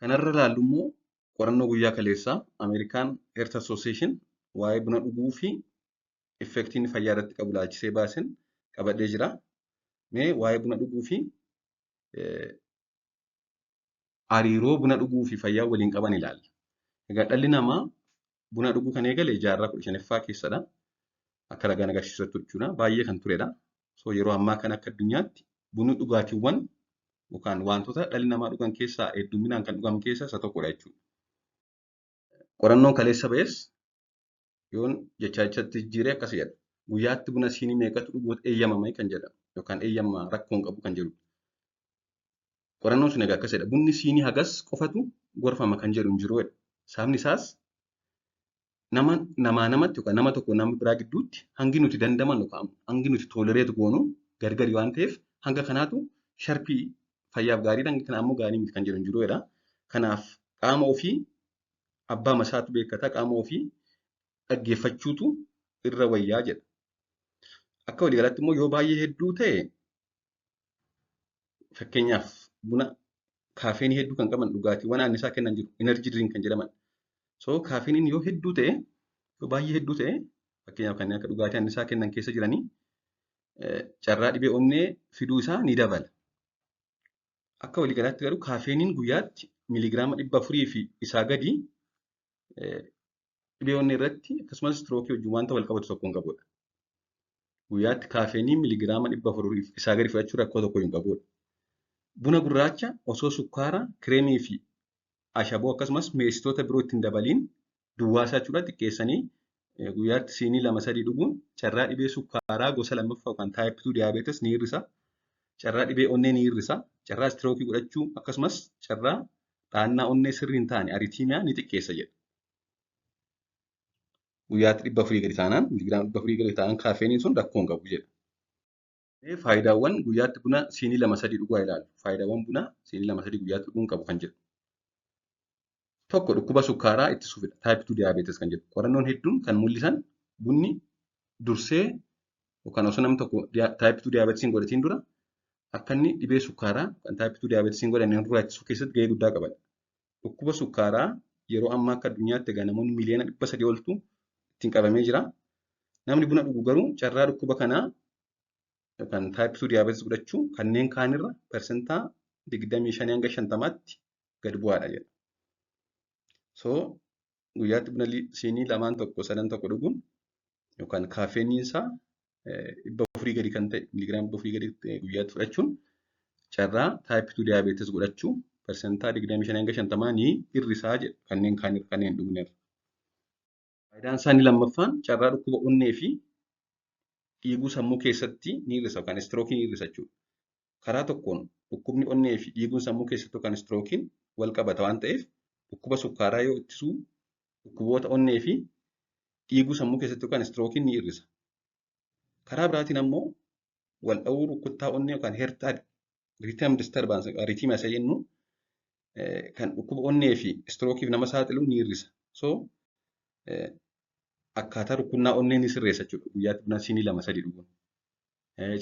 Kanarra ilaallu immoo qorannoo guyyaa kaleessaa Amerikaan Health Association waa'ee buna dhuguu fi effektiin fayyaa irratti qabu ilaalchisee baasen qabadhee jira. Mee waa'ee buna dhuguu fi hariiroo buna dhuguu fi fayyaa waliin qaban ilaalla. Egaa dhalli namaa buna dhuguu kan eegale jaarraa 15ffaa keessadha. Akka ragaan agarsiisatu jechuudha. Baay'ee kan turedha. So yeroo ammaa kana akka addunyaatti bunni dhugaatiiwwan yookaan wantoota dhalli namaa dhugan keessaa hedduminaan kan dhugamu keessaa isa tokkodha jechuudha. Qorannoon kaleessa ba'es yoon jechaachatti jijjiiree akkas jedha. Guyyaatti buna siinii meeqatu dhuguutu eeyyamama kan jedhamu yookaan eeyyama rakkoon qabu kan jedhudha. Qorannoon sun egaa akkas jedha. Bunni siinii hagas qofatu gorfama kan jedhu hin jiru. Sababni isaas namatti yookaan nama tokko nama biraa gidduutti hangi nuti dandamannu yookaan hangi nuti toolereetu goonu gargari waan ta'eef hanga kanaatu sharpii fayyaaf gaariidha. Hangi kana ammoo gaarii miti kan jedhu hin jiru. Kanaaf qaama ofii abbaa masaatu beekkataa qaama ofii dhaggeeffachuutu irra wayyaa jedha. Akka waliigalatti immoo yoo baay'ee hedduu ta'e fakkeenyaaf buna kaafeenii hedduu kan qaban dhugaatiiwwan annisaa kennan jiru. Energy drink kan jedhaman. So kaafeeniin yoo hedduu ta'e yoo baay'ee hedduu ta'e fakkeenyaaf kanneen akka dhugaatii annisaa kennan keessa jiranii carraa dhibee onnee fiduu isaa ni dabala. Akka waliigalaatti garuu kaafeeniin guyyaatti miiliigiraama 400 fi isaa gadi dhibee onnee irratti akkasumas strookii wajjin wanta wal qabatu tokko hin qabudha. Guyyaatti kaafeenii miiliigiraama 400 fi isaa gadi fudhachuun rakkoo tokko hin qabudha. Buna gurraacha osoo sukkaara, kireemii fi ashaboo akkasumas mi'eessitoota biroo ittiin dabaliin duwwaasaa jechuudha xiqqeessanii guyyaatti siinii 2-3 dhuguun carraa dhibee sukkaaraa gosa lammaffaa yookaan taayip 2 diyaabeetis ni hir'isa. Carraa dhibee onnee ni hir'isa. Carraa istirookii godhachuu akkasumas carraa dhaannaa onnee sirrii hin taane aritiimiyaa ni xiqqeessa jedha. Guyyaatti 400 gadi taanaan miiliigiraama 400 gadi taanaan kaafeeniin sun rakkoo hin qabu jedha. Faayidaawwan guyyaatti buna siinii 2-3 dhuguu ilaalu. Faayidaawwan buna siinii 2-3 guyyaatti dhuguun qabu kan jedhu. Tokko dhukkuba sukkaaraa ittisuufidha. Taayip 2 diyaabeetis kan jedhu. Qorannoon hedduun kan mul'isan bunni dursee yookaan osoo namni tokko taayip 2 diyaabeetisiin godhatiin dura akka inni dhibee sukkaaraa kan taayip 2 diyaabeetisiin godhan irraa ittisuu keessatti gahee guddaa qabadha. Dhukkuba sukkaaraa yeroo ammaa akka addunyaatti egaa namoonni miliyoona 300 oltu ittiin qabamee jira. Namni buna dhugu garuu carraa dhukkuba kanaa yookaan taayip 2 diyaabeetis godhachuu kanneen kaanirra persentaa 25 hanga 50tti gad bu'aadha jedha. So guyyaatti buna siinii 2-3 dhuguun yookaan kaafeeniin isaa 400 gadi kan ta'e miiliigiraama 400 gadi guyyaatti fudhachuun carraa taayip 2 diyaabeetis godhachuu persentaa 25 hanga 50 ni hir'isaa jedha kanneen kaanirra kanneen dhugneerra. Faayidaan isaa inni lammaffaan carraa dhukkuba onnee fi dhiiguu sammuu keessatti ni hir'isa yookaan istirookii ni hir'isa jechuudha. Karaa tokkoon dhukkubni onnee fi dhiiguun sammuu keessatti yookaan istirookiin wal qabata waan ta'eef dhukkuba sukkaaraa yoo ittisuu dhukkuboota onnee fi dhiiguu sammuu keessatti yookaan istirookiin ni hir'isa. Karaa biraatiin ammoo wal dha'uu rukuttaa onnee yookaan heertaa riitam disturbance aritiimiyaa isa jennu kan dhukkuba onnee fi istirookiif nama saaxilu ni hir'isa. So akkaataa rukunnaa onnee ni sirreessa jechuudha. Guyyaatti buna siinii 2-3 dhuguun.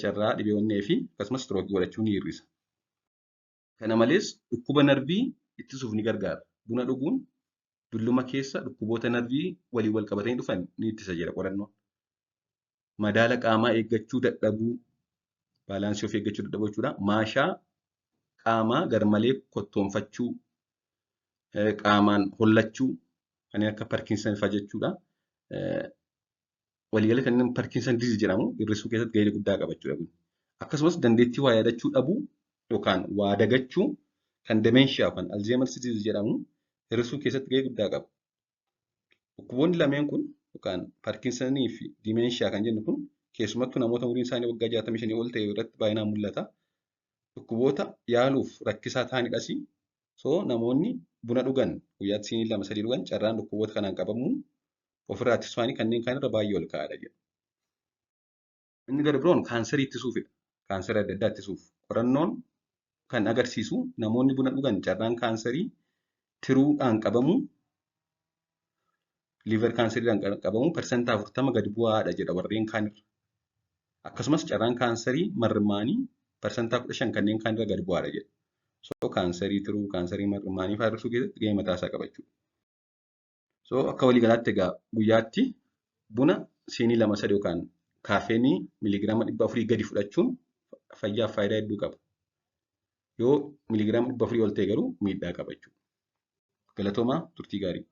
Carraa dhibee onnee fi akkasumas istirookii godhachuu ni hir'isa. Kana malees dhukkuba narbii ittisuuf ni gargaara. Buna dhuguun dulluma keessa dhukkuboota narbii waliin wal qabatanii dhufan ni ittisa jedha qorannoon. Madaala qaamaa eeggachuu dadhabuu, baalaansii of eeggachuu dadhabuu jechuudha. Maashaa qaamaa garmalee kottoonfachuu, qaamaan hollachuu, kanneen akka parkinsan fa'aa jechuudha. Waliigala kanneen parkinsan diizii jedhamu hir'isuu keessatti gahee guddaa qaba jechuudha. Akkasumas dandeettii waa yaadachuu dhabuu yookaan waa dagachuu kan demeenshiyaa yookaan alzeemarsi diizii jedhamu hir'isuu keessatti gahee guddaa qaba. Dhukkuboonni lameen kun yookaan parkinsanii fi dimeenshiyaa kan jennu kun keessumattuu namoota umuriin isaanii waggaa 65 ol ta'e irratti baay'inaan mul'ata. Dhukkuboota yaaluuf rakkisaa ta'anidhas. So namoonni buna dhugan guyyaatti siinii 2-3 dhugan carraan dhukkuboota kanaan qabamuu ofirraa ittisuuf kanneen kaanirra baay'ee ol ka'aadha jedha. Inni gara biroon kaanserii ittisuufidha. Kaanserii adda addaa ittisuuf. Qorannoon kan agarsiisu namoonni buna dhugan carraan kaanserii tiruudhaan qabamu liver kaanseriidhaan qabamu persentaa 40 gadi bu'aadha jedha warreen kaanirra. Akkasumas carraan kaanserii marmaanii persentaa 15 kanneen kaanirra gadi bu'aadha jedha. So kaansarii tiruu, kaansarii marmaanii fa'aa hir'isuu keessatti gahee mataa isaa qaba jechuudha. So akka waliigalaatti egaa guyyaatti buna siinii 2-3 yookaan kaafeenii miiliigiraama 400 gadi fudhachuun fayyaaf faayidaa hedduu qaba. Yoo miiliigiraama 400 ol ta'e garuu miidhaa qaba jechuudha. Galatoomaa turtii gaarii.